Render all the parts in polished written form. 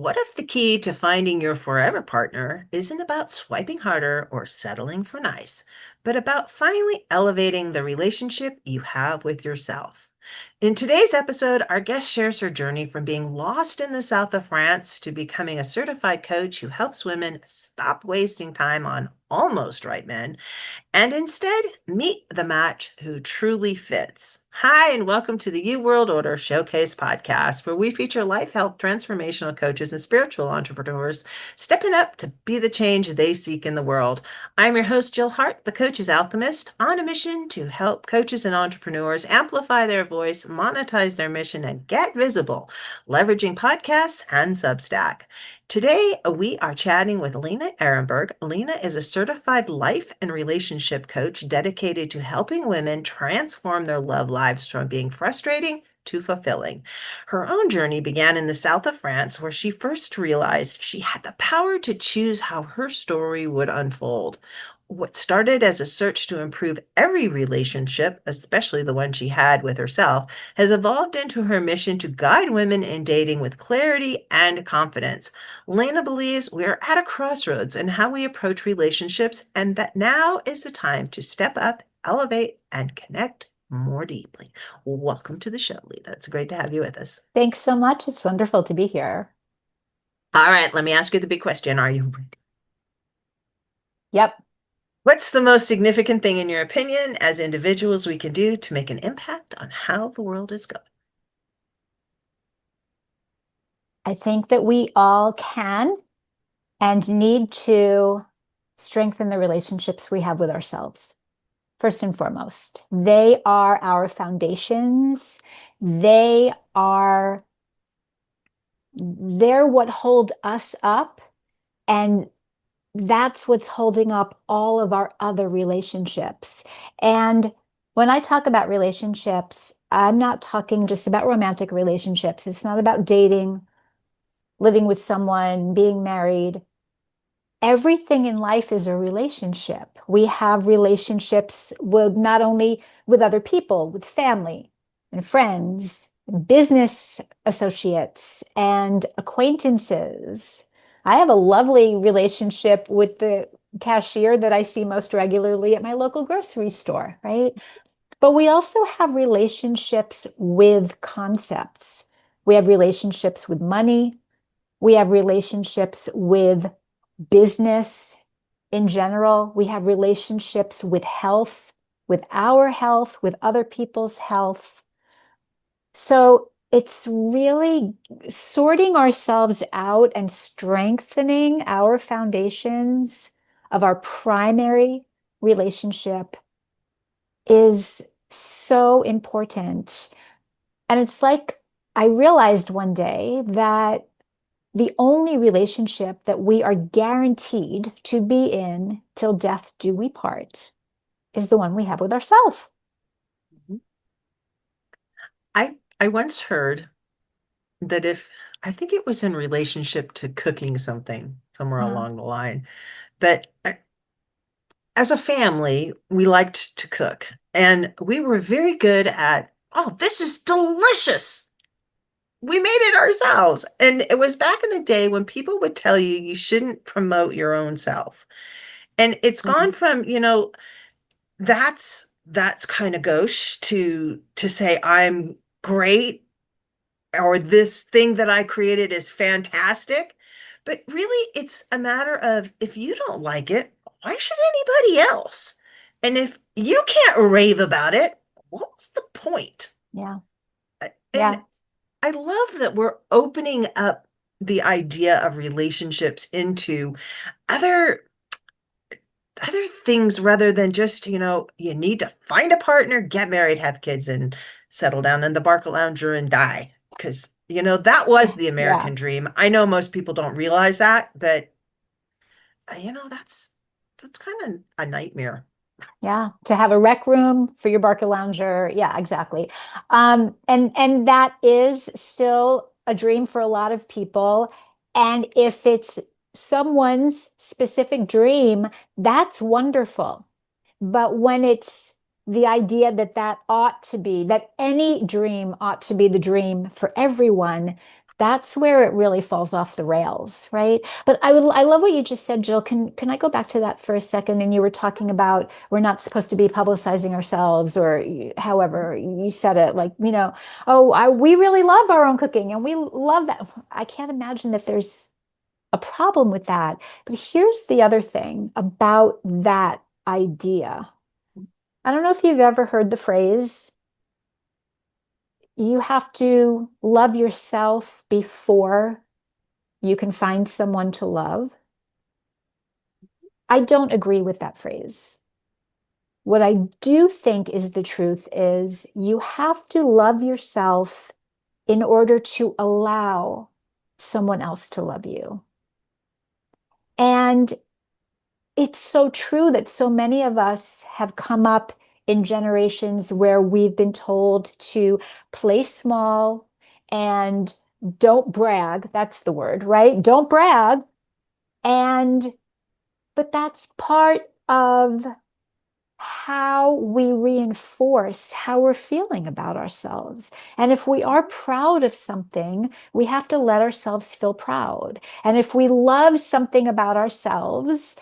What if the key to finding your forever partner isn't about swiping harder or settling for nice, but about finally elevating the relationship you have with yourself? In today's episode, our guest shares her journey from being lost in the south of France to becoming a certified coach who helps women stop wasting time on almost right men and instead meet the match who truly fits. Hi, and welcome to the You World Order Showcase podcast, where we feature life health transformational coaches and spiritual entrepreneurs stepping up to be the change they seek in the world. I'm your host, Jill Hart, the coach's alchemist, on a mission to help coaches and entrepreneurs amplify their voice, monetize their mission, and get visible, leveraging podcasts and Substack. Today, we are chatting with Lena Ehrenberg. Lena is a certified life and relationship coach dedicated to helping women transform their love lives from being frustrating to fulfilling. Her own journey began in the south of France, where she first realized she had the power to choose how her story would unfold. What started as a search to improve every relationship, especially the one she had with herself, has evolved into her mission to guide women in dating with clarity and confidence. Lena believes we are at a crossroads in how we approach relationships, and that now is the time to step up, elevate, and connect more deeply. Welcome to the show, Lena. It's great to have you with us. Thanks so much. It's wonderful to be here. All right, let me ask you the big question. Are you ready? Yep. What's the most significant thing, in your opinion, as individuals we can do to make an impact on how the world is going? I think that we all can and need to strengthen the relationships we have with ourselves, first and foremost. They are our foundations. They are, they're what hold us up. And that's what's holding up all of our other relationships. And when I talk about relationships, I'm not talking just about romantic relationships. It's not about dating, living with someone, being married. Everything in life is a relationship. We have relationships with not only with other people, with family and friends, and business associates and acquaintances. I have a lovely relationship with the cashier that I see most regularly at my local grocery store, right? But we also have relationships with concepts. We have relationships with money. We have relationships with business in general. We have relationships with health, with our health, with other people's health. So it's really sorting ourselves out and strengthening our foundations of our primary relationship is so important. And it's like I realized one day that the only relationship that we are guaranteed to be in till death do we part is the one we have with ourselves. I once heard that if I think it was in relationship to cooking something somewhere Uh, along the line, that as a family, we liked to cook and we were very good at, oh, this is delicious. We made it ourselves. And it was back in the day when people would tell you you shouldn't promote your own self. And it's gone mhm. from, that's kind of gauche to say I'm great or this thing that I created is fantastic. But really, it's a matter of if you don't like it, why should anybody else? And if you can't rave about it, what's the point? Yeah, And yeah, I love that we're opening up the idea of relationships into other other things rather than just, you need to find a partner, get married, have kids, and settle down in the Barca Lounger and die. Because, that was the yeah. American dream. I know most people don't realize that, but that's kind of a nightmare. Yeah, to have a rec room for your Barca Lounger. Yeah, exactly. And that is still a dream for a lot of people. And if it's someone's specific dream, that's wonderful. But when it's the idea that that ought to be, that any dream ought to be the dream for everyone, that's where it really falls off the rails, right? But I love what you just said, Jill. Can I go back to that for a second? And you were talking about we're not supposed to be publicizing ourselves, or however you said it, like, oh, we really love our own cooking and we love that. I can't imagine that there's a problem with that. But here's the other thing about that idea. I don't know if you've ever heard the phrase, you have to love yourself before you can find someone to love. I don't agree with that phrase. What I do think is the truth is you have to love yourself in order to allow someone else to love you. And it's so true that so many of us have come up in generations where we've been told to play small and don't brag. That's the word, right? Don't brag. And, but that's part of how we reinforce how we're feeling about ourselves. And if we are proud of something, we have to let ourselves feel proud. And if we love something about ourselves,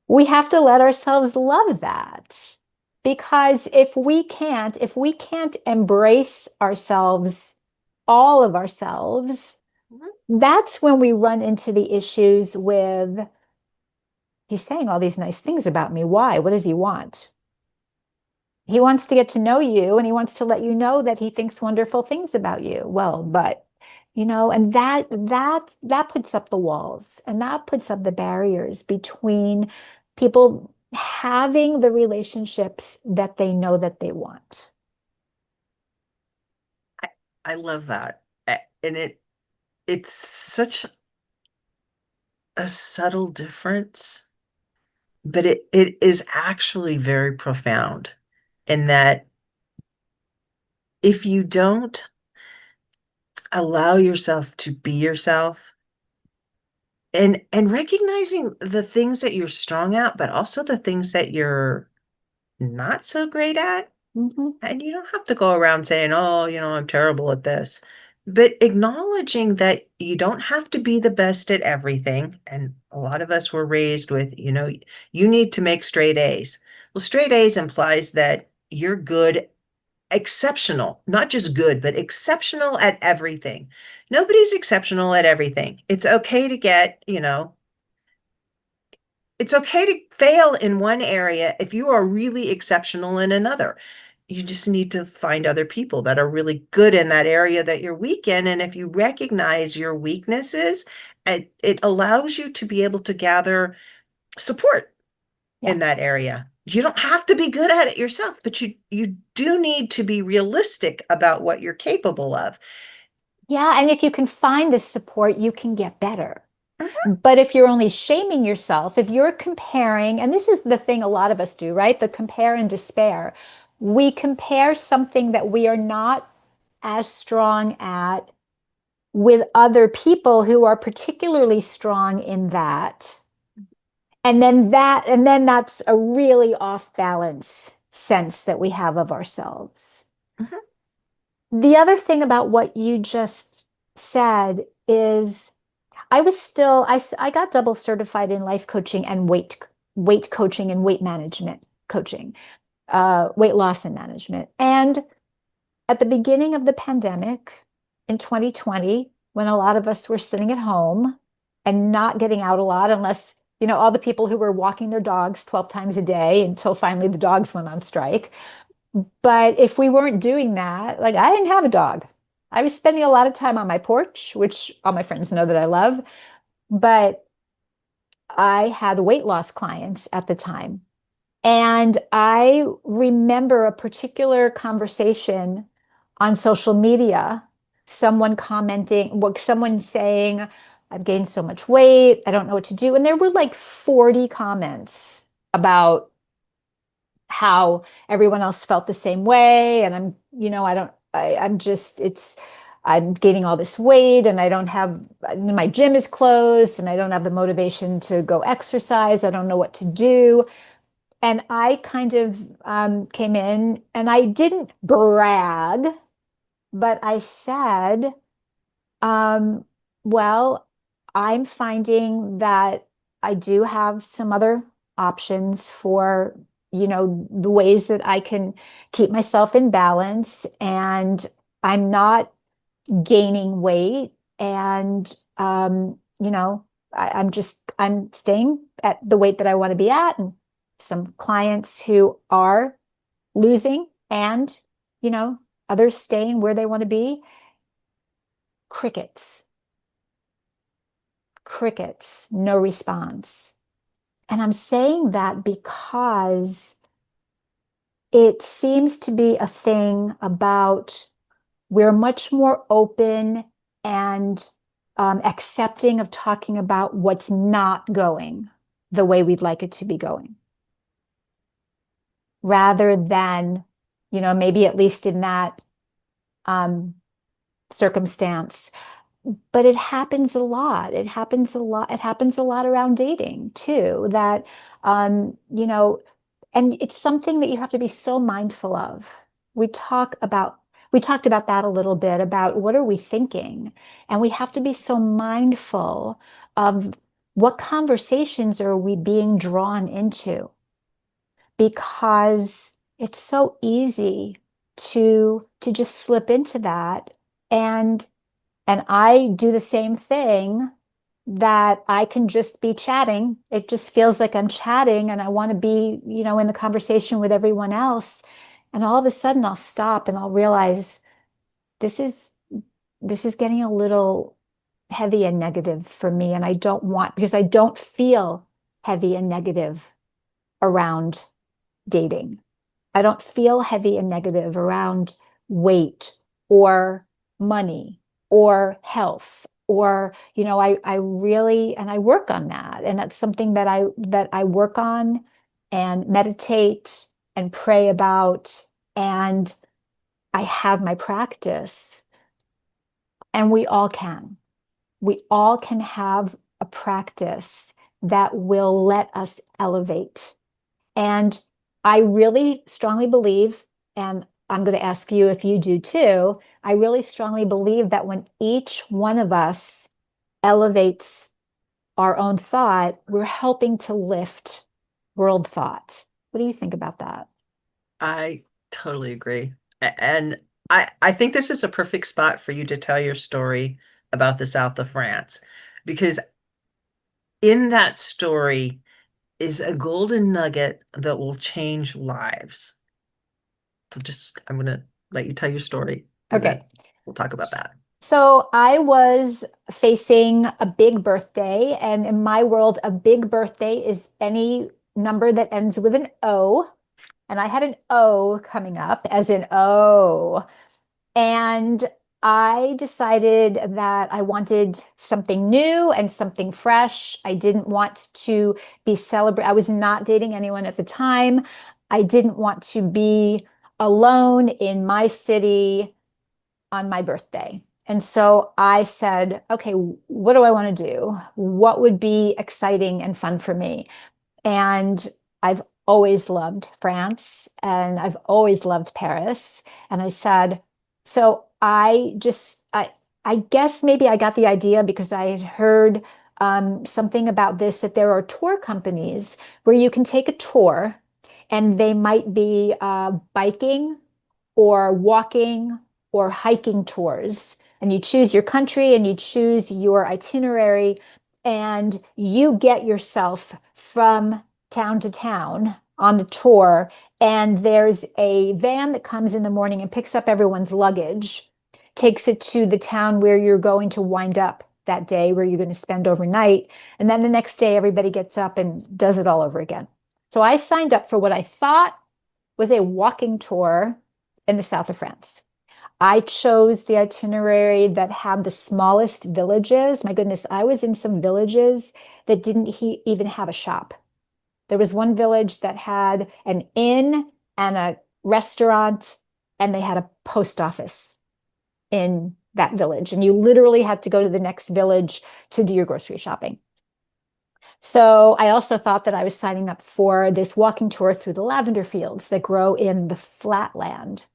we have to let ourselves love that. Because if we can't embrace ourselves, all of ourselves, Mhm. that's when we run into the issues with, he's saying all these nice things about me. Why? What does he want? He wants to get to know you and he wants to let you know that he thinks wonderful things about you. Well, but and that puts up the walls and that puts up the barriers between people having the relationships that they know that they want. I, I love that. And it's such a subtle difference, but it is actually very profound in that if you don't allow yourself to be yourself and recognizing the things that you're strong at, but also the things that you're not so great at. Mhm. And you don't have to go around saying, oh, I'm terrible at this. But acknowledging that you don't have to be the best at everything. And a lot of us were raised with, you need to make straight A's. Well, straight A's implies that you're good, exceptional, not just good, but exceptional at everything. Nobody's exceptional at everything. It's okay to fail in one area if you are really exceptional in another. You just need to find other people that are really good in that area that you're weak in. And if you recognize your weaknesses, it allows you to be able to gather support Yeah. in that area. You don't have to be good at it yourself, but you do need to be realistic about what you're capable of. Yeah, and if you can find the support, you can get better. Mhm. But if you're only shaming yourself, if you're comparing, and this is the thing a lot of us do, right? The compare and despair. We compare something that we are not as strong at with other people who are particularly strong in that. And then that's a really off balance sense that we have of ourselves. Mhm. The other thing about what you just said is I got double certified in life coaching and weight coaching and weight management coaching, weight loss and management. And at the beginning of the pandemic in 2020, when a lot of us were sitting at home and not getting out a lot, unless, all the people who were walking their dogs 12 times a day until finally the dogs went on strike. But if we weren't doing that, like I didn't have a dog. I was spending a lot of time on my porch, which all my friends know that I love, but I had weight loss clients at the time. And I remember a particular conversation on social media, someone commenting, well, someone saying, I've gained so much weight, I don't know what to do. And there were like 40 comments about how everyone else felt the same way. And I don't, I'm just, I'm gaining all this weight and I don't have, my gym is closed and I don't have the motivation to go exercise. I don't know what to do. And I kind of came in and I didn't brag, but I said, Um, well, I'm finding that I do have some other options for, the ways that I can keep myself in balance, and I'm not gaining weight, and I'm staying at the weight that I want to be at, and some clients who are losing, and you know others staying where they want to be. Crickets, crickets, no response. And I'm saying that because it seems to be a thing about we're much more open and accepting of talking about what's not going the way we'd like it to be going, rather than, maybe at least in that um, circumstance. But it happens a lot. It happens a lot. It happens a lot around dating too, that, um, you know, and it's something that you have to be so mindful of. We talk about, we talked about that a little bit about what are we thinking? And we have to be so mindful of what conversations are we being drawn into, because it's so easy to just slip into that. And I do the same thing, that I can just be chatting. It just feels like I'm chatting and I want to be, in the conversation with everyone else. And all of a sudden I'll stop and I'll realize this is this is getting a little heavy and negative for me. And I don't want, because I don't feel heavy and negative around dating. I don't feel heavy and negative around weight or money or health, or, I really, and I work on that. And that's something that I work on and meditate and pray about. And I have my practice, and we all can have a practice that will let us elevate. And I really strongly believe, and I'm going to ask you if you do too, I really strongly believe that when each one of us elevates our own thought, we're helping to lift world thought. What do you think about that? I totally agree. And I think this is a perfect spot for you to tell your story about the south of France, because in that story is a golden nugget that will change lives. So just, I'm going to let you tell your story and then Okay. we'll talk about that. So I was facing a big birthday, and in my world, a big birthday is any number that ends with an O. And I had an O coming up, as in O. And I decided that I wanted something new and something fresh. I didn't want to be celebrated. I was not dating anyone at the time. I didn't want to be alone in my city on my birthday. And so I said, okay, what do I want to do? What would be exciting and fun for me? And I've always loved France, and I've always loved Paris. And I said, so I guess maybe I got the idea because I had heard something about this, that there are tour companies where you can take a tour, and they might be biking or walking or hiking tours. And you choose your country and you choose your itinerary, and you get yourself from town to town on the tour. And there's a van that comes in the morning and picks up everyone's luggage, takes it to the town where you're going to wind up that day, where you're going to spend overnight. And then the next day, everybody gets up and does it all over again. So I signed up for what I thought was a walking tour in the south of France. I chose the itinerary that had the smallest villages. My goodness, I was in some villages that didn't even have a shop. There was one village that had an inn and a restaurant, and they had a post office in that village. And you literally had to go to the next village to do your grocery shopping. So I also thought that I was signing up for this walking tour through the lavender fields that grow in the flatland.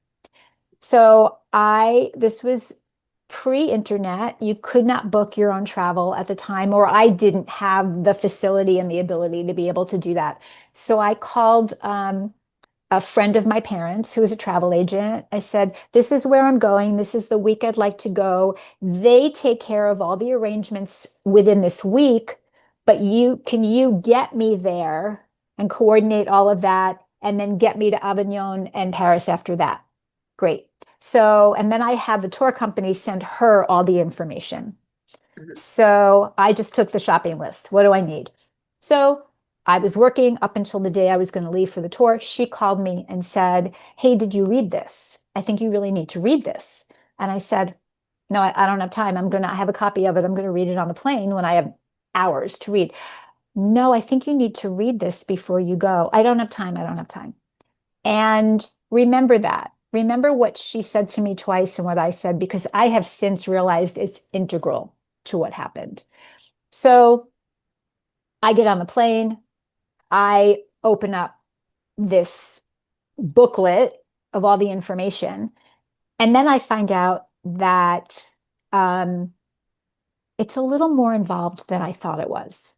So this was pre-internet. You could not book your own travel at the time, or I didn't have the facility and the ability to be able to do that. So I called a friend of my parents who was a travel agent. I said, this is where I'm going. This is the week I'd like to go. They take care of all the arrangements within this week, but you get me there and coordinate all of that and then get me to Avignon and Paris after that? Great. So, and then I have the tour company send her all the information. Mhm. So I just took the shopping list. What do I need? So I was working up until the day I was going to leave for the tour. She called me and said, hey, did you read this? I think you really need to read this. And I said, no, I don't have time. I have a copy of it. I'm going to read it on the plane when I have hours to read. No, I think you need to read this before you go. I don't have time. I don't have time. And remember that. Remember what she said to me twice and what I said, because I have since realized it's integral to what happened. So I get on the plane, I open up this booklet of all the information, and then I find out that um, it's a little more involved than I thought it was.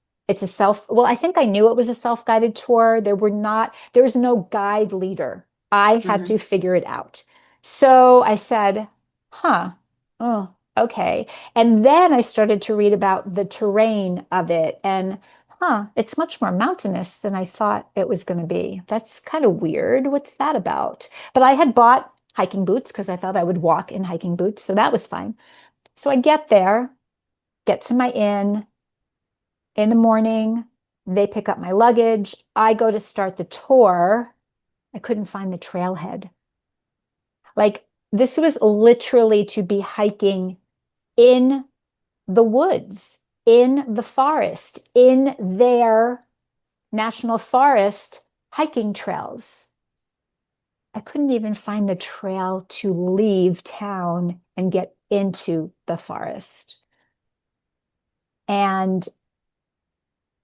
Well, I think I knew it was a self-guided tour. There was no guide leader. I had to Mhm. figure it out. So I said, huh, oh, okay. And then I started to read about the terrain of it and it's much more mountainous than I thought it was going to be. That's kind of weird. What's that about? But I had bought hiking boots because I thought I would walk in hiking boots, so that was fine. So I get there, get to my inn in the morning. They pick up my luggage. I go to start the tour. I couldn't find the trailhead. Like, this was literally to be hiking in the woods, in the forest, in their national forest hiking trails. I couldn't even find the trail to leave town and get into the forest. And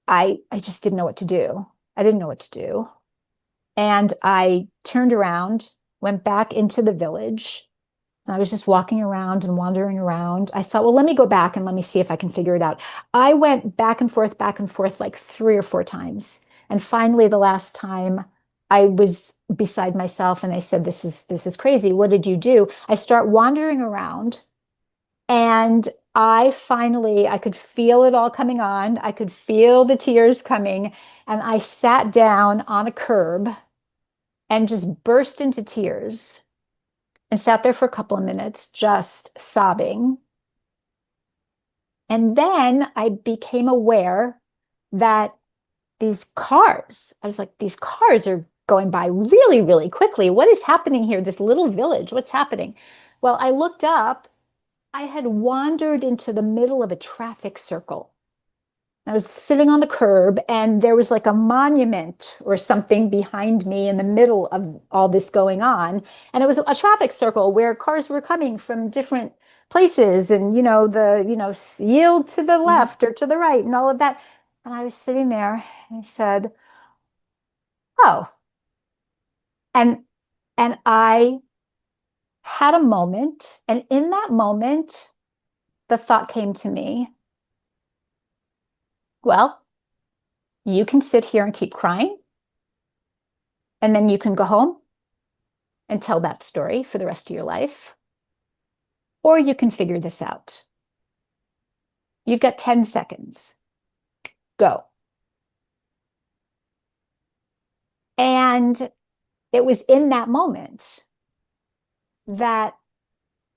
I just didn't know what to do. I didn't know what to do. And I turned around, went back into the village, and I was just walking around and wandering around. I thought, well, let me go back and let me see if I can figure it out. I went back and forth like 3 or 4 times. And finally, the last time I was beside myself and I said, this is crazy. What did you do? I start wandering around and I could feel it all coming on. I could feel the tears coming. And I sat down on a curb and just burst into tears and sat there for a couple of minutes, just sobbing. And then I became aware that I was like, these cars are going by really, really quickly. What is happening here? This little village, what's happening? Well, I looked up. I had wandered into the middle of a traffic circle. I was sitting on the curb and there was like a monument or something behind me in the middle of all this going on. And it was a traffic circle where cars were coming from different places and, yield to the Mhm. left or to the right and all of that. And I was sitting there and I said, oh, and, and I had a moment. And in that moment, the thought came to me, well, you can sit here and keep crying and then you can go home and tell that story for the rest of your life. Or you can figure this out. You've got 10 seconds. Go. And it was in that moment that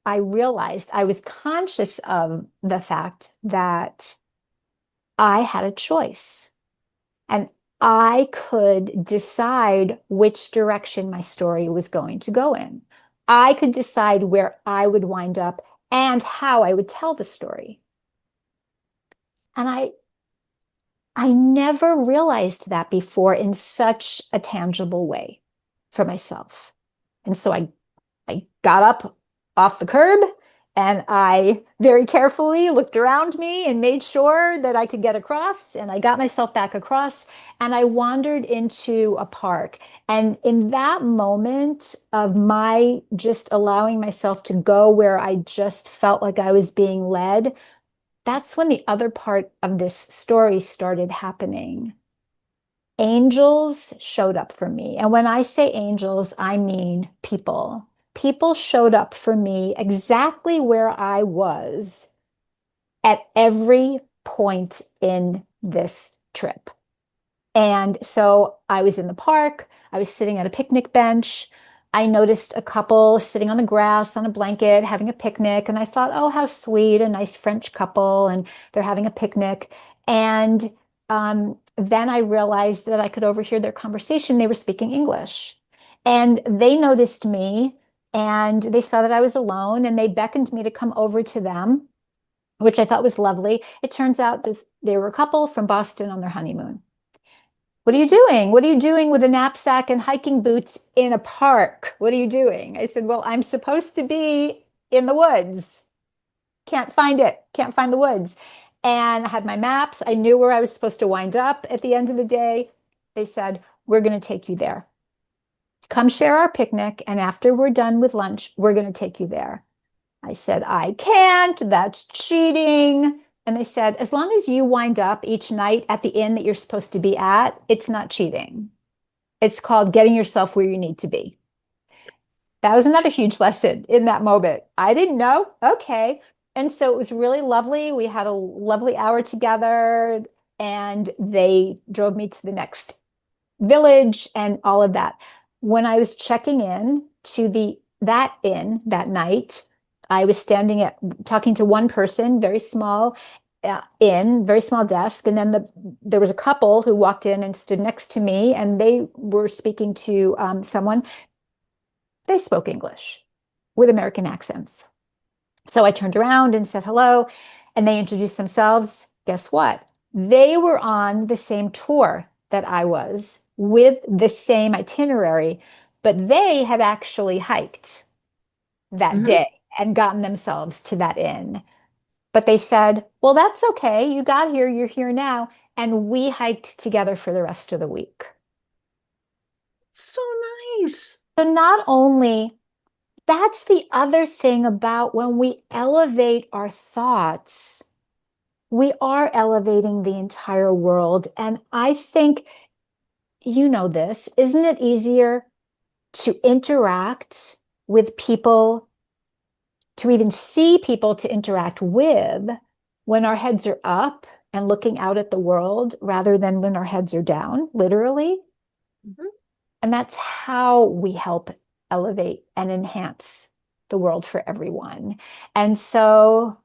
I realized I was conscious of the fact that I had a choice and I could decide which direction my story was going to go in. I could decide where I would wind up and how I would tell the story. And I never realized that before in such a tangible way for myself. And so I got up off the curb And I very carefully looked around me and made sure that I could get across. And I got myself back across and I wandered into a park. And in that moment of my just allowing myself to go where I just felt like I was being led, that's when the other part of this story started happening. Angels showed up for me. And when I say angels, I mean people. People showed up for me exactly where I was at every point in this trip. And so I was in the park, I was sitting at a picnic bench. I noticed a couple sitting on the grass on a blanket having a picnic. And I thought, oh, how sweet, a nice French couple, and they're having a picnic. And then I realized that I could overhear their conversation. They were speaking English. And they noticed me and they saw that I was alone and they beckoned me to come over to them, which I thought was lovely. It turns out they were a couple from Boston on their honeymoon. What are you doing? What are you doing with a knapsack and hiking boots in a park? What are you doing? I said, well, I'm supposed to be in the woods. Can't find it. Can't find the woods. And I had my maps. I knew where I was supposed to wind up at the end of the day. They said, we're going to take you there. Come share our picnic. And after we're done with lunch, we're going to take you there. I said, I can't. That's cheating. And they said, as long as you wind up each night at the inn that you're supposed to be at, it's not cheating. It's called getting yourself where you need to be. That was another huge lesson in that moment. I didn't know. Okay. And so it was really lovely. We had a lovely hour together and they drove me to the next village and all of that. When I was checking in to the that inn that night, I was standing at talking to one person, very small inn, very small desk, and then there was a couple who walked in and stood next to me, and they were speaking to someone. They spoke English with American accents. So I turned around and said hello, and they introduced themselves. Guess what? They were on the same tour that I was with the same itinerary, but they had actually hiked that Mhm. day and gotten themselves to that inn. But they said, well, that's okay. You got here, you're here now. And we hiked together for the rest of the week. So nice. So not only that's the other thing about when we elevate our thoughts, we are elevating the entire world. And I think you know this, isn't it easier to interact with people, to even see people to interact with when our heads are up and looking out at the world rather than when our heads are down, literally? Mhm. And that's how we help elevate and enhance the world for everyone. And so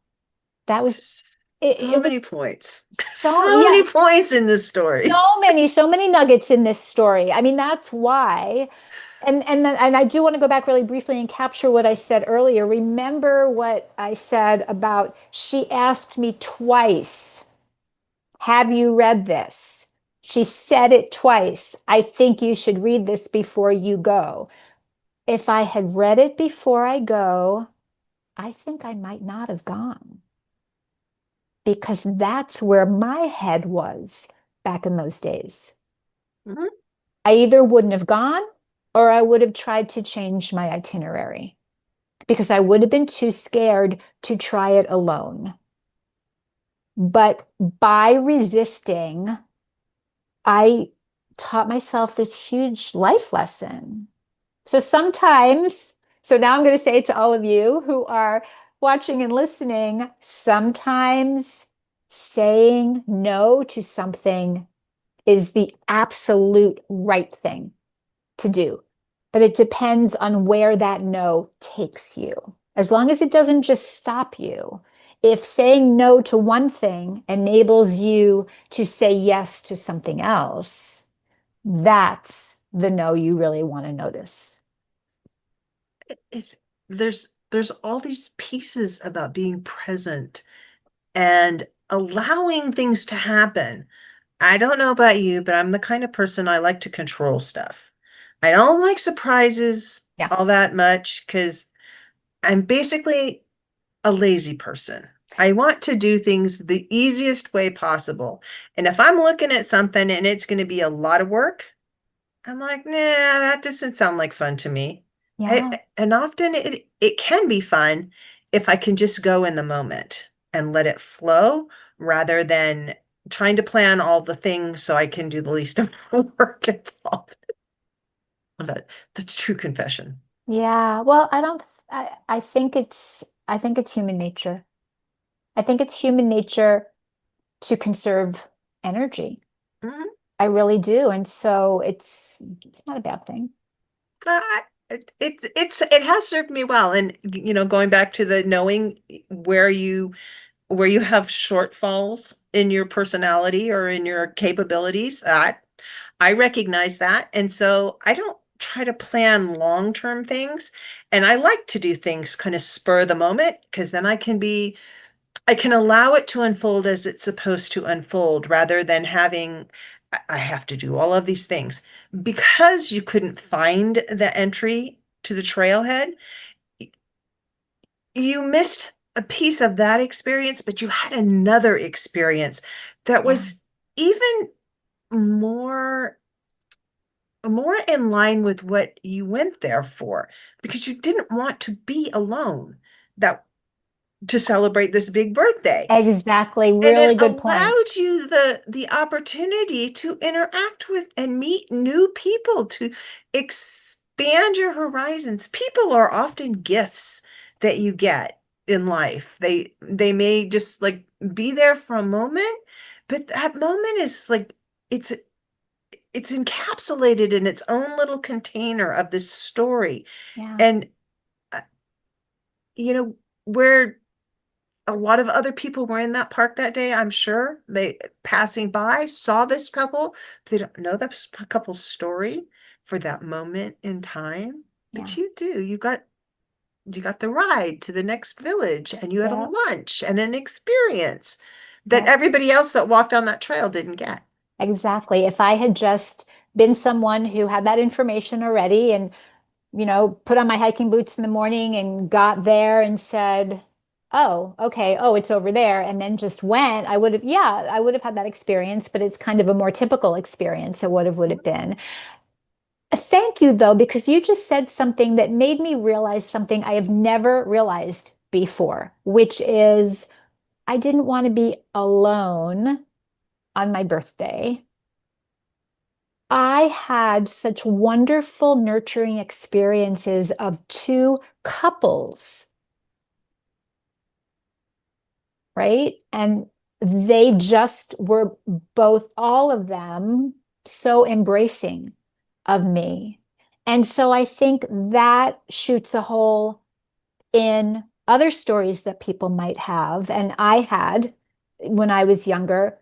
that was So it many was points. so So many yes, points in this story. so many nuggets in this story. I mean, that's why. And I do want to go back really briefly and capture what I said earlier. Remember what I said about she asked me twice, have you read this? She said it twice. I think you should read this before you go. If I had read it before I go, I think I might not have gone because that's where my head was back in those days. Mhm. I either wouldn't have gone or I would have tried to change my itinerary because I would have been too scared to try it alone. But by resisting, I taught myself this huge life lesson. So sometimes, so now I'm going to say it to all of you who are watching and listening, sometimes saying no to something is the absolute right thing to do. But it depends on where that no takes you. As long as it doesn't just stop you. If saying no to one thing enables you to say yes to something else, that's the no you really want to notice. It, there's all these pieces about being present and allowing things to happen. I don't know about you, but I'm the kind of person I like to control stuff. I don't like surprises Yeah. all that much because I'm basically a lazy person. I want to do things the easiest way possible. And if I'm looking at something and it's going to be a lot of work, I'm like, nah, that doesn't sound like fun to me. Yeah. And often it can be fun if I can just go in the moment and let it flow rather than trying to plan all the things so I can do the least amount of work involved. That, that's true confession. Yeah. Well, I don't, I think it's human nature. I think it's human nature to conserve energy. Mhm. I really do. And so it's not a bad thing. It has served me well. And going back to the knowing where you have shortfalls in your personality or in your capabilities, I recognize that. And so I don't try to plan long-term things. And I like to do things kind of spur the moment because then I can allow it to unfold as it's supposed to unfold rather than having, I have to do all of these things. Because you couldn't find the entry to the trailhead, you missed a piece of that experience, but you had another experience that Yeah. was even more more in line with what you went there for because you didn't want to be alone that to celebrate this big birthday. Exactly. And it Really good point. allowed you the opportunity to interact with and meet new people, to expand your horizons. People are often gifts that you get in life. They may just like be there for a moment, but that moment is like it's it's encapsulated in its own little container of this story. Yeah. And uh, where a lot of other people were in that park that day. I'm sure they passing by saw this couple. They don't know that couple's story for that moment in time, Yeah. but you do. You got the ride to the next village, and you had a Yeah. lunch and an experience that Yeah. everybody else that walked on that trail didn't get. Exactly. If I had just been someone who had that information already and, put on my hiking boots in the morning and got there and said, oh, okay, oh, it's over there, and then just went, I would have had that experience, but it's kind of a more typical experience. So what would have been? Thank you, though, because you just said something that made me realize something I have never realized before, which is I didn't want to be alone on my birthday. I had such wonderful, nurturing experiences of two couples, right? And they just were both, all of them, so embracing of me. And so I think that shoots a hole in other stories that people might have. And I had when I was younger,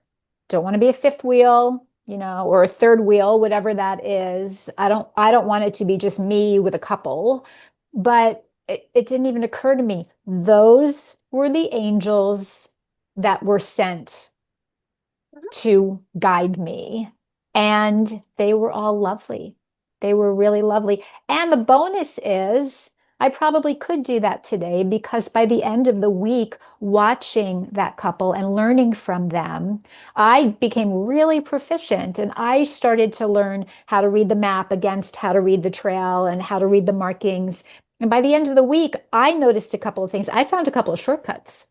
don't want to be a fifth wheel, or a third wheel, whatever that is. I don't want it to be just me with a couple. But it didn't even occur to me. Those were the angels that were sent to guide me. And they were all lovely. They were really lovely. And the bonus is I probably could do that today because by the end of the week, watching that couple and learning from them, I became really proficient and I started to learn how to read the map against how to read the trail and how to read the markings. And by the end of the week, I noticed a couple of things. I found a couple of shortcuts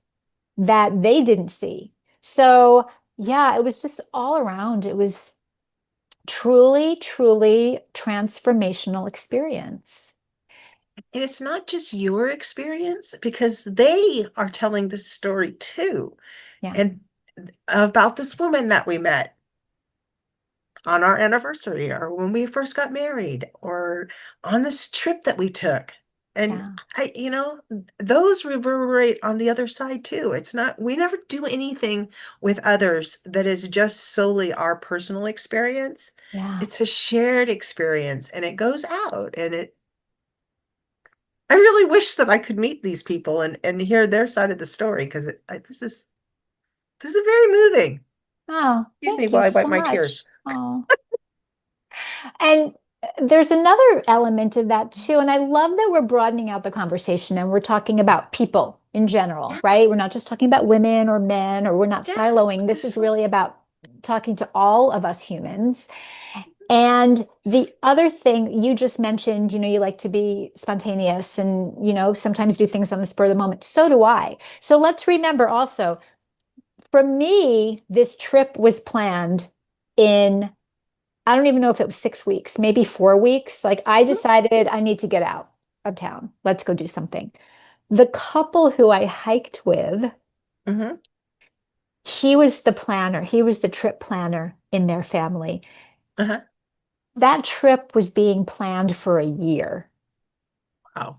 that they didn't see. So yeah, it was just all around. It was truly, truly transformational experience. And it's not just your experience because they are telling the story too. Yeah, And about this woman that we met on our anniversary or when we first got married or on this trip that we took. And yeah, those reverberate on the other side too. It's not, we never do anything with others that is just solely our personal experience. yeah. It's a shared experience and it goes out and I really wish that I could meet these people and hear their side of the story because this is very moving. Oh, Excuse me thank you while I so wipe my much. tears. Oh, and there's another element of that too. And I love that we're broadening out the conversation and we're talking about people in general, Yeah, right? We're not just talking about women or men, or we're not yeah, siloing. This is just like, really about talking to all of us humans. And the other thing you just mentioned, you like to be spontaneous and, sometimes do things on the spur of the moment. So do I. So let's remember also, for me, this trip was planned in, I don't even know if it was 6 weeks, maybe 4 weeks. Like I decided I need to get out of town. Let's go do something. The couple who I hiked with, mm-hmm, he was the planner. He was the trip planner in their family. uh-huh. That trip was being planned for a year. Wow.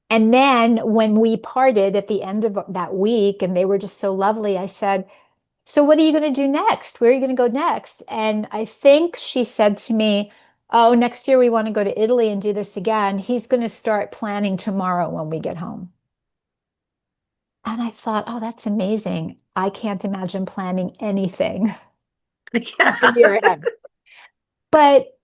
And then when we parted at the end of that week, and they were just so lovely, I said, "So what are you going to do next? Where are you going to go next?" And I think she said to me, "Oh, next year we want to go to Italy and do this again. He's going to start planning tomorrow when we get home." And I thought, oh, that's amazing. I can't imagine planning anything a Yeah. year ahead. But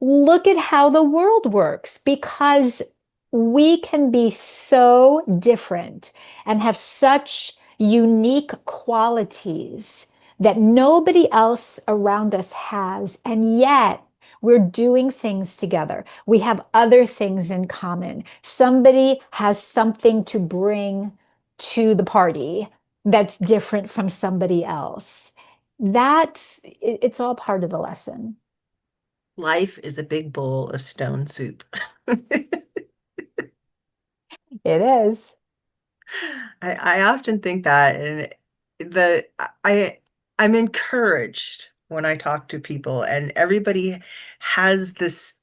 look at how the world works, because we can be so different and have such unique qualities that nobody else around us has. And yet we're doing things together. We have other things in common. Somebody has something to bring to the party that's different from somebody else. It's all part of the lesson. Life is a big bowl of stone soup. It is. I often think that, and the I I'm encouraged when I talk to people, and everybody has this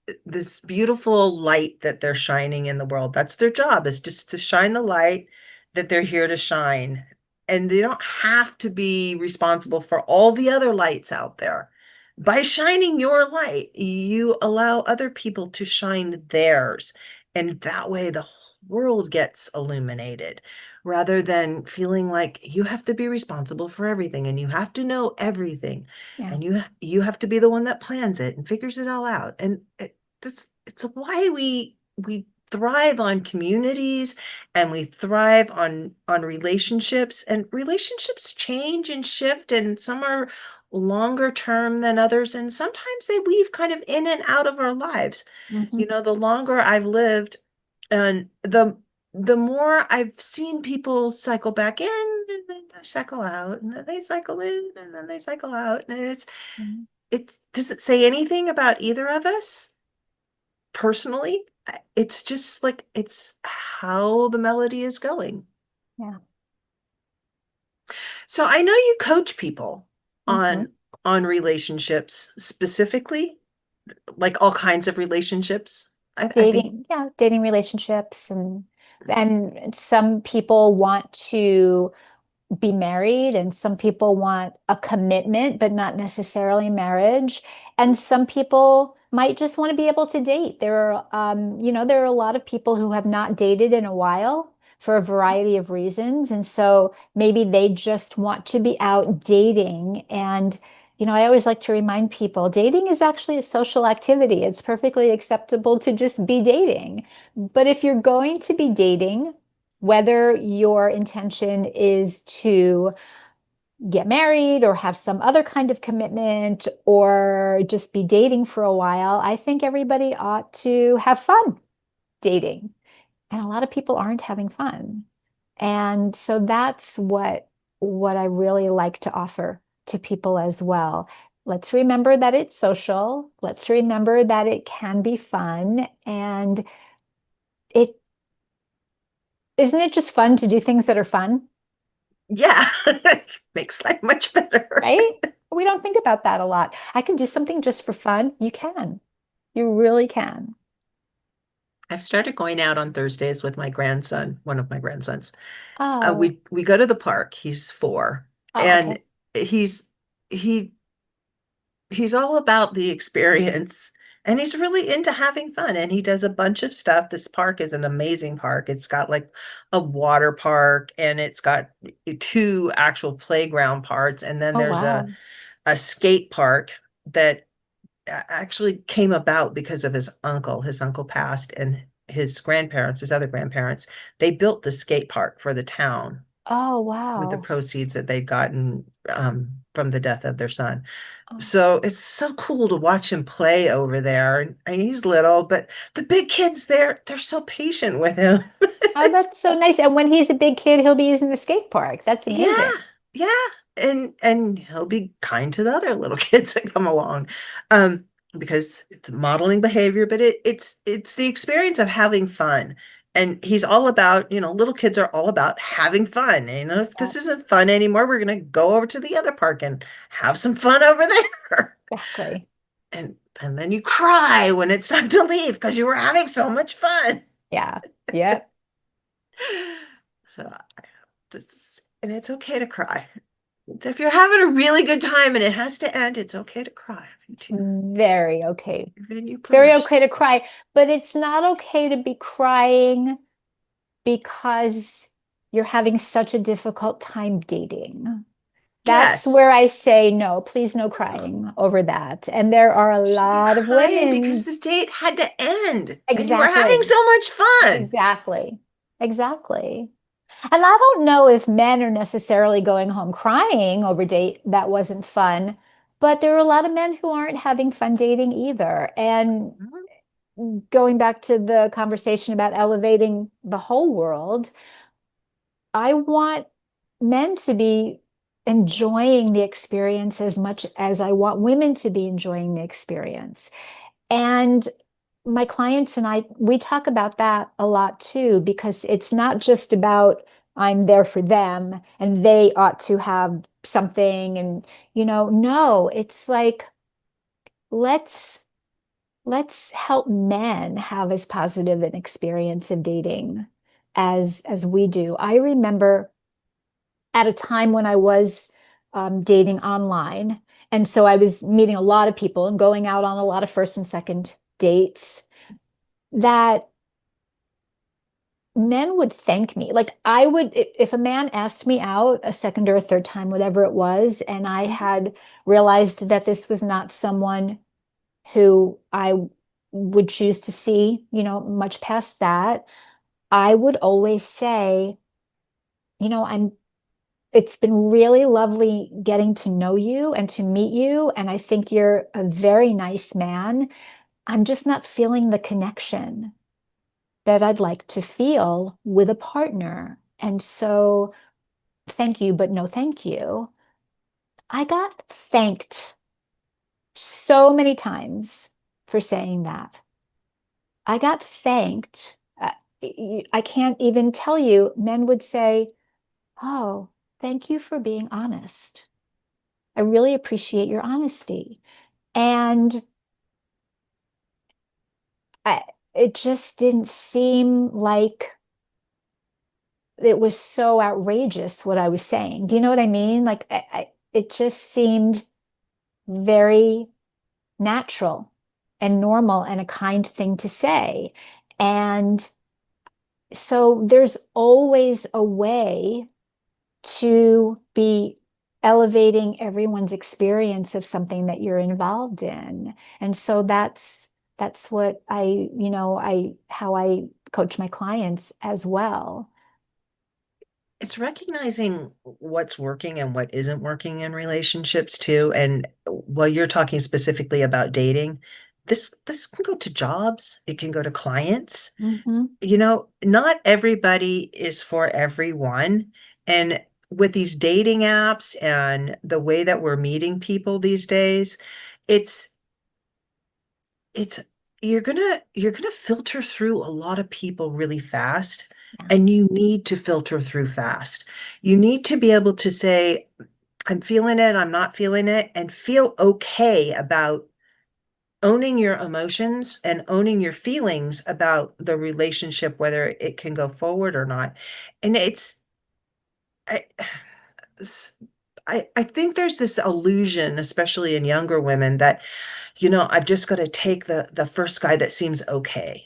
beautiful light that they're shining in the world. That's their job, is just to shine the light that they're here to shine. And they don't have to be responsible for all the other lights out there. By shining your light, you allow other people to shine theirs. And that way the whole world gets illuminated, rather than feeling like you have to be responsible for everything and you have to know everything, Yeah. and you have to be the one that plans it and figures it all out. And it's why we thrive on communities, and we thrive on relationships, and relationships change and shift, and some are longer term than others, and sometimes they weave kind of in and out of our lives. Hmm. The longer I've lived, and the more I've seen people cycle back in, and then they cycle out, and then they cycle in, and then they cycle out. And it's does it say anything about either of us personally? It's just like it's how the melody is going. Yeah. So I know you coach people Hmm. on relationships specifically, like all kinds of relationships. I think, Dating, yeah, dating relationships, and some people want to be married, and some people want a commitment, but not necessarily marriage. And some people might just want to be able to date. There are a lot of people who have not dated in a while for a variety of reasons. And so maybe they just want to be out dating. And, I always like to remind people dating is actually a social activity. It's perfectly acceptable to just be dating. But if you're going to be dating, whether your intention is to get married or have some other kind of commitment or just be dating for a while, I think everybody ought to have fun dating. And a lot of people aren't having fun. And so that's what I really like to offer to people as well. Let's remember that it's social. Let's remember that it can be fun. And it isn't it just fun to do things that are fun? yeah, makes life much better. Right? We don't think about that a lot. I can do something just for fun. You can. You really can. I've started going out on Thursdays with my grandson, one of my grandsons. Oh, We go to the park. He's 4, oh, and okay. he's he he's all about the experience, and he's really into having fun, and he does a bunch of stuff. This park is an amazing park. It's got like a water park, and it's got two actual playground parts, and then Oh, there's wow. a skate park that actually came about because of his uncle. His uncle passed, and his grandparents, his other grandparents, they built the skate park for the town Oh, with the wow. proceeds that they'd gotten from the death of their son. Oh, So it's so cool to watch him play over there. And he's little, but the big kids there, they're so patient with him. oh, that's so nice. And when he's a big kid, he'll be using the skate park. That's Yeah, amazing. yeah. And he'll be kind to the other little kids that come along. Because it's modeling behavior, but it's the experience of having fun. And he's all about, little kids are all about having fun. If Yeah, this isn't fun anymore, we're gonna go over to the other park and have some fun over there. exactly. And then you cry when it's time to leave because you were having so much fun. Yeah. Yep. So and it's okay to cry. If you're having a really good time and it has to end, it's okay to cry if you It's do. very okay. Giving you It's very permission. okay to cry, but it's not okay to be crying because you're having such a difficult time dating. That's Yes. where I say no, please no Oh, crying over that. And there are a you should be lot of crying because women. this date had to end and you were having Exactly. so much fun. Exactly. Exactly. And I don't know if men are necessarily going home crying over date that wasn't fun, but there are a lot of men who aren't having fun dating either. And going back to the conversation about elevating the whole world, I want men to be enjoying the experience as much as I want women to be enjoying the experience. And my clients and I, we talk about that a lot too, because it's not just about I'm there for them and they ought to have something. And, no, it's like, let's let's help men have as positive an experience of dating as we do. I remember at a time when I was dating online, and so I was meeting a lot of people and going out on a lot of first and second dates, that men would thank me. Like I would, if a man asked me out a second or a third time, whatever it was, and I Mhm. had realized that this was not someone who I would choose to see, much past that, I would always say, I'm it's been really lovely getting to know you and to meet you, and I think you're a very nice man. I'm just not feeling the connection that I'd like to feel with a partner. And so, thank you, but no thank you. I got thanked so many times for saying that. I got thanked. I can't even tell you, men would say, "Oh, thank you for being honest. I really appreciate your honesty." And I, it just didn't seem like it was so outrageous what I was saying. Do you know what I mean? Like, it just seemed very natural and normal and a kind thing to say. And so there's always a way to be elevating everyone's experience of something that you're involved in. And so that's what I how I coach my clients as well. It's recognizing what's working and what isn't working in relationships too. And while you're talking specifically about dating, this can go to jobs, it can go to clients. Hmm. Not everybody is for everyone. And with these dating apps and the way that we're meeting people these days, it's it's you're gonna filter through a lot of people really fast, Yeah. and you need to filter through fast. You need to be able to say, I'm feeling it, I'm not feeling it, and feel okay about owning your emotions and owning your feelings about the relationship, whether it can go forward or not. And I, s- I think there's this illusion, especially in younger women, that, I've just got to take the first guy that seems okay.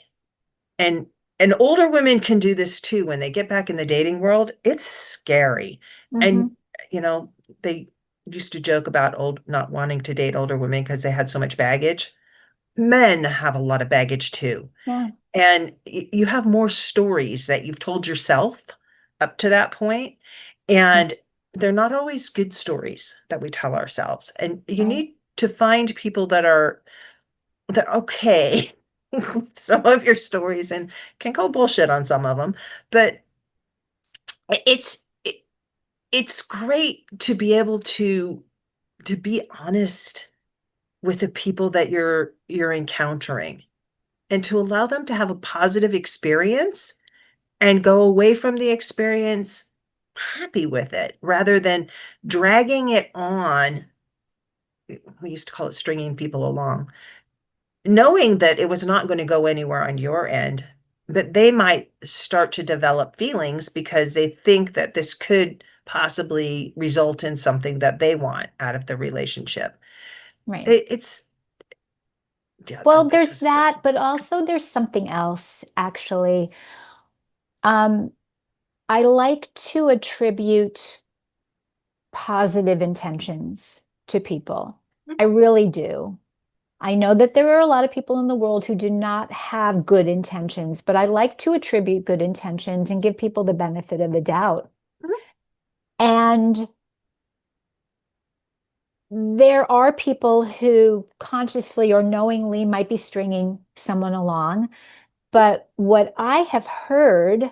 And and older women can do this too when they get back in the dating world. It's scary. And Hmm. you know, they used to joke about old not wanting to date older women because they had so much baggage. Men have a lot of baggage too. Yeah. and you have more stories that you've told yourself up to that point, Yeah, and they're not always good stories that we tell ourselves. And you right, need to find people that are okay with some of your stories and can call bullshit on some of them, but it's it's great to be able to be honest with the people that you're encountering and to allow them to have a positive experience and go away from the experience happy with it rather than dragging it on. We used to call it stringing people along, knowing that it was not going to go anywhere on your end, but they might start to develop feelings because they think that this could possibly result in something that they want out of the relationship. right. It's, yeah, Well, don't think there's this is that, just but also there's something else, actually. Um, I like to attribute positive intentions to people. I really do. I know that there are a lot of people in the world who do not have good intentions, but I like to attribute good intentions and give people the benefit of the doubt. And there are people who consciously or knowingly might be stringing someone along. But what I have heard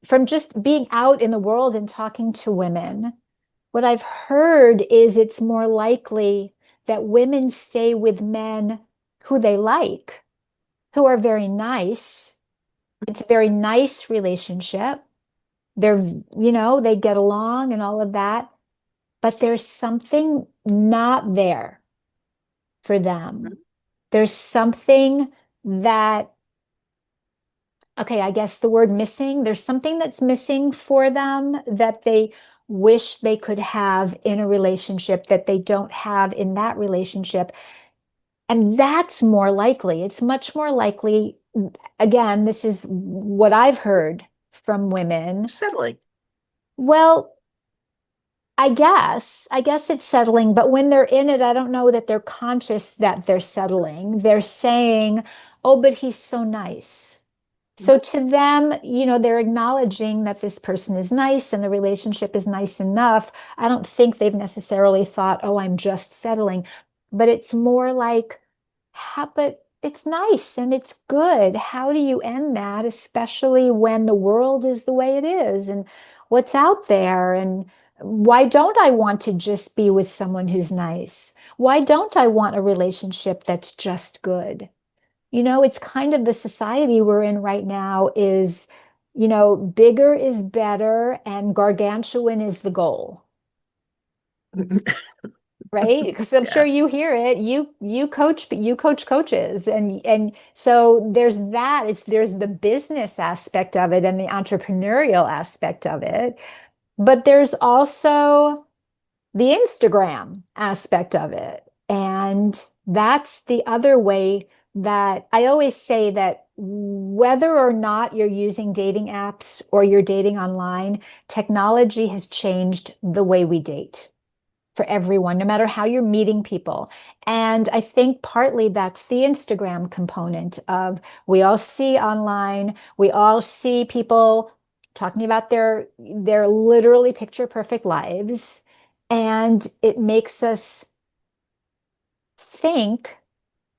from just being out in the world and talking to women, what I've heard is it's more likely that women stay with men who they like, who are very nice. It's a very nice relationship. They're, they get along and all of that, but there's something not there for them. There's something that, okay, I guess the word missing, there's something that's missing for them that they wish they could have in a relationship that they don't have in that relationship. And that's more likely. It's much more likely. Again, this is what I've heard from women. settling. Well, I guess it's settling, but when they're in it, I don't know that they're conscious that they're settling. They're saying, oh, but he's so nice. So to them, they're acknowledging that this person is nice and the relationship is nice enough. I don't think they've necessarily thought, oh, I'm just settling, but it's more like, but it's nice and it's good. How do you end that, especially when the world is the way it is and what's out there? And why don't I want to just be with someone who's nice? Why don't I want a relationship that's just good? It's kind of the society we're in right now is, bigger is better and gargantuan is the goal, right? Because I'm sure Yeah. you hear it. You coach coaches, and so there's the business aspect of it and the entrepreneurial aspect of it, but there's also the Instagram aspect of it. And that's the other way that I always say that whether or not you're using dating apps or you're dating online, technology has changed the way we date for everyone, no matter how you're meeting people. And I think partly that's the Instagram component of we all see online, we all see people talking about their literally picture perfect lives. And it makes us think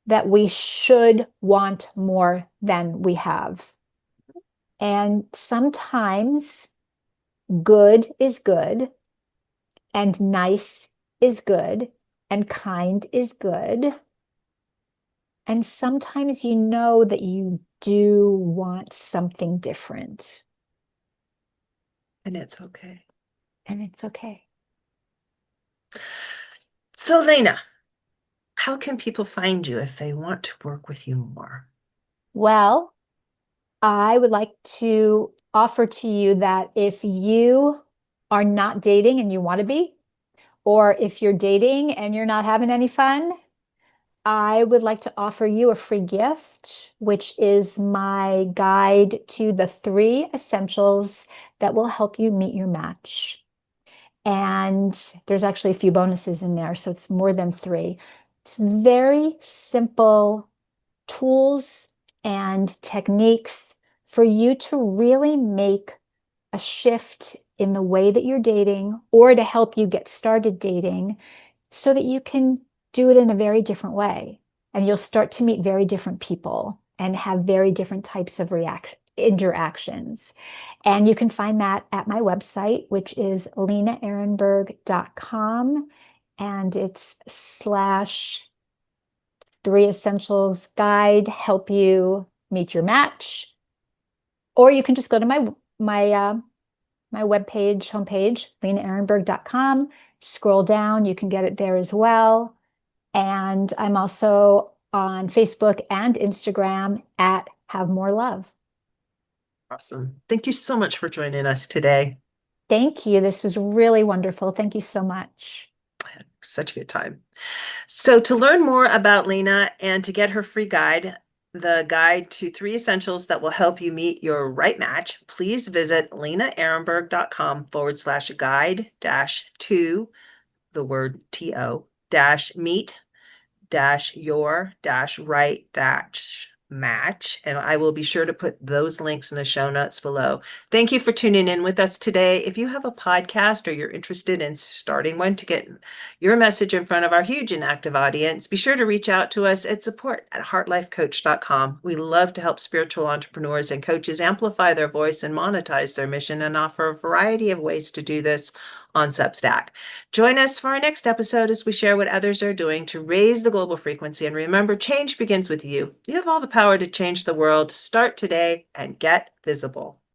that we should want more than we have. And sometimes good is good, and nice is good, and kind is good. And sometimes you know that you do want something different, And it's okay. and it's okay. So, Lena, how can people find you if they want to work with you more? Well, I would like to offer to you that if you are not dating and you want to be, or if you're dating and you're not having any fun, I would like to offer you a free gift, which is my guide to the 3 essentials that will help you meet your match. And there's actually a few bonuses in there, so it's more than 3. It's very simple tools and techniques for you to really make a shift in the way that you're dating or to help you get started dating so that you can do it in a very different way. And you'll start to meet very different people and have very different types of interactions. And you can find that at my website, which is lenaehrenberg.com. And it's slash 3 essentials guide, help you meet your match. Or you can just go to my webpage, homepage, lenaehrenberg.com. Scroll down, you can get it there as well. And I'm also on Facebook and Instagram at Have More Love. Awesome. Thank you so much for joining us today. Thank you. This was really wonderful. Thank you so much. I had such a good time. So to learn more about Lena and to get her free guide, the guide to 3 essentials that will help you meet your right match, please visit lenaehrenberg.com/guide to the word TO meet your right match. And I will be sure to put those links in the show notes below. Thank you for tuning in with us today. If you have a podcast or you're interested in starting one to get your message in front of our huge and active audience, be sure to reach out to us at support@heartlifecoach.com. We love to help spiritual entrepreneurs and coaches amplify their voice and monetize their mission and offer a variety of ways to do this on Substack. Join us for our next episode as we share what others are doing to raise the global frequency. And remember, change begins with you. You have all the power to change the world. Start today and get visible.